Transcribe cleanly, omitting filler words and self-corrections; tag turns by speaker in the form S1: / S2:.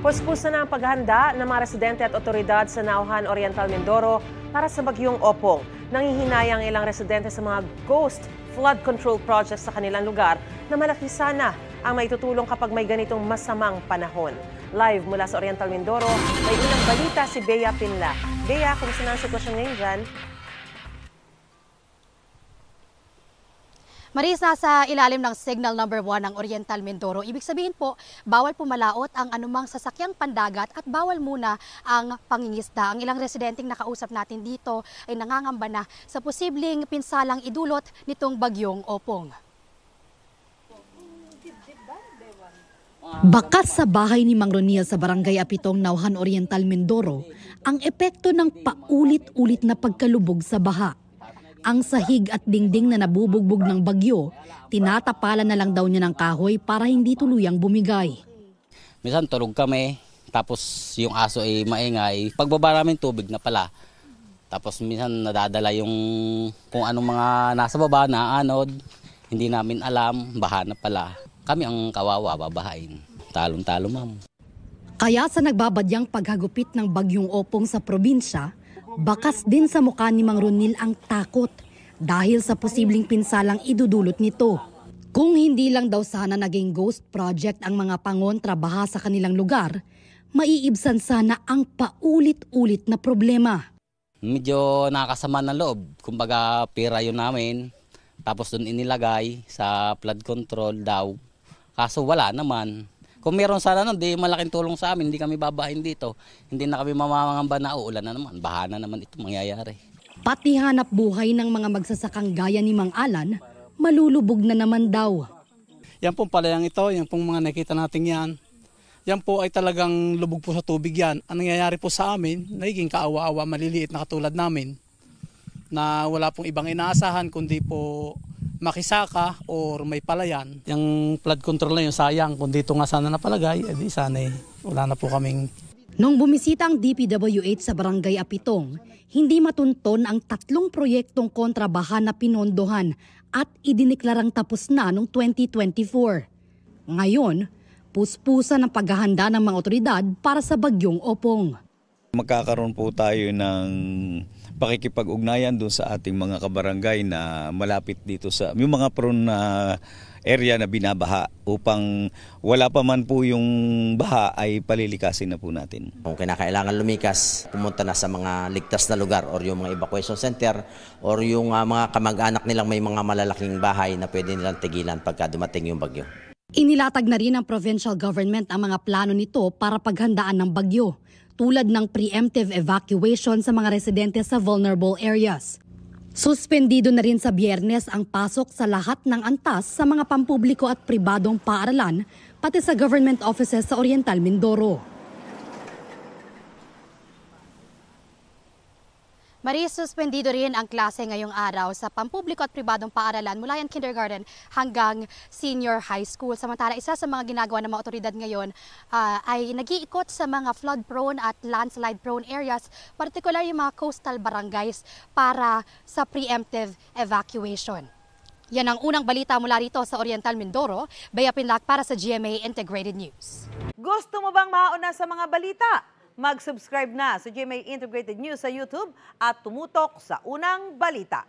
S1: Puspos na ang paghahanda ng mga residente at otoridad sa Nauhan Oriental Mindoro para sa bagyong Opong. Nanghihinayang ilang residente sa mga ghost flood control projects sa kanilang lugar na malaki sana ang maitutulong kapag may ganitong masamang panahon. Live mula sa Oriental Mindoro, may unang balita si Bea Pinla. Bea, kumusta na ang sitwasyon ngayon dyan?
S2: Maris, nasa ilalim ng signal number 1 ng Oriental Mindoro. Ibig sabihin po, bawal pumalaot ang anumang sasakyang pandagat at bawal muna ang pangingisda. Ang ilang residenteng nakausap natin dito ay nangangamba na sa posibleng pinsalang idulot nitong bagyong Opong.
S3: Bakas sa bahay ni Mang Roniel sa Barangay Apitong, Nauhan Oriental Mindoro, ang epekto ng paulit-ulit na pagkalubog sa baha. Ang sahig at dingding na nabubugbog ng bagyo, tinatapalan na lang daw niya ng kahoy para hindi tuluyang bumigay.
S4: Minsan tulog kami, tapos yung aso ay maingay. Pagbaba namin tubig na pala. Tapos minsan nadadala yung kung anong mga nasa baba na anod, hindi namin alam, baha na pala. Kami ang kawawa, babahain. Talong-talo, ma'am.
S3: Kaya sa nagbabadyang paghagupit ng bagyong Opong sa probinsya, bakas din sa mukha ni Mang Ronil ang takot dahil sa posibleng pinsalang idudulot nito. Kung hindi lang daw sana naging ghost project ang mga pangontrabaha sa kanilang lugar, maiibsan sana ang paulit-ulit na problema.
S4: Medyo nakakasama ng loob. Kumbaga pera yun namin, tapos doon inilagay sa flood control daw. Kaso wala naman. Kung meron sana nun, di malaking tulong sa amin, hindi kami babahin dito. Hindi na kami mamamangamba na uulan na naman, baha na naman ito mangyayari.
S3: Pati hanap buhay ng mga magsasakang gaya ni Mang Alan, malulubog na naman daw.
S5: Yan pong palayang ito, yan pong mga nakita natin yan. Yan po ay talagang lubog po sa tubig yan. Ang nangyayari po sa amin, nagiging kaawa-awa, maliliit na katulad namin, na wala pong ibang inaasahan kundi po makisaka or may palayan. Yung flood control na yun sayang, kung dito nga sana napalagay, edi sana wala na po kaming.
S3: Nung bumisita ang DPWH sa Barangay Apitong, hindi matunton ang 3 proyektong kontrabaha na pinondohan at idineklarang tapos na noong 2024. Ngayon, puspusan ang paghahanda ng mga otoridad para sa bagyong Opong.
S6: Magkakaroon po tayo ng pakikipag-ugnayan doon sa ating mga kabarangay na malapit dito sa yung mga prone na area na binabaha upang wala pa man po yung baha ay palilikasin na po natin.
S7: Kung kinakailangan lumikas, pumunta na sa mga ligtas na lugar or yung mga evacuation center or yung mga kamag-anak nilang may mga malalaking bahay na pwede nilang tigilan pagka dumating yung bagyo.
S3: Inilatag na rin ng provincial government ang mga plano nito para paghandaan ng bagyo, tulad ng preemptive evacuation sa mga residente sa vulnerable areas. Suspendido na rin sa Biyernes ang pasok sa lahat ng antas sa mga pampubliko at pribadong paaralan, pati sa government offices sa Oriental Mindoro.
S2: Maris, suspendido rin ang klase ngayong araw sa pampubliko at pribadong paaralan mula yan kindergarten hanggang senior high school. Samantala, isa sa mga ginagawa ng mga otoridad ngayon ay nag-iikot sa mga flood-prone at landslide-prone areas, particular yung mga coastal barangays para sa preemptive evacuation. Yan ang unang balita mula rito sa Oriental Mindoro. Bea Pinlac para sa GMA Integrated News.
S8: Gusto mo bang mauna sa mga balita? Mag-subscribe na sa GMA Integrated News sa YouTube at tumutok sa unang balita.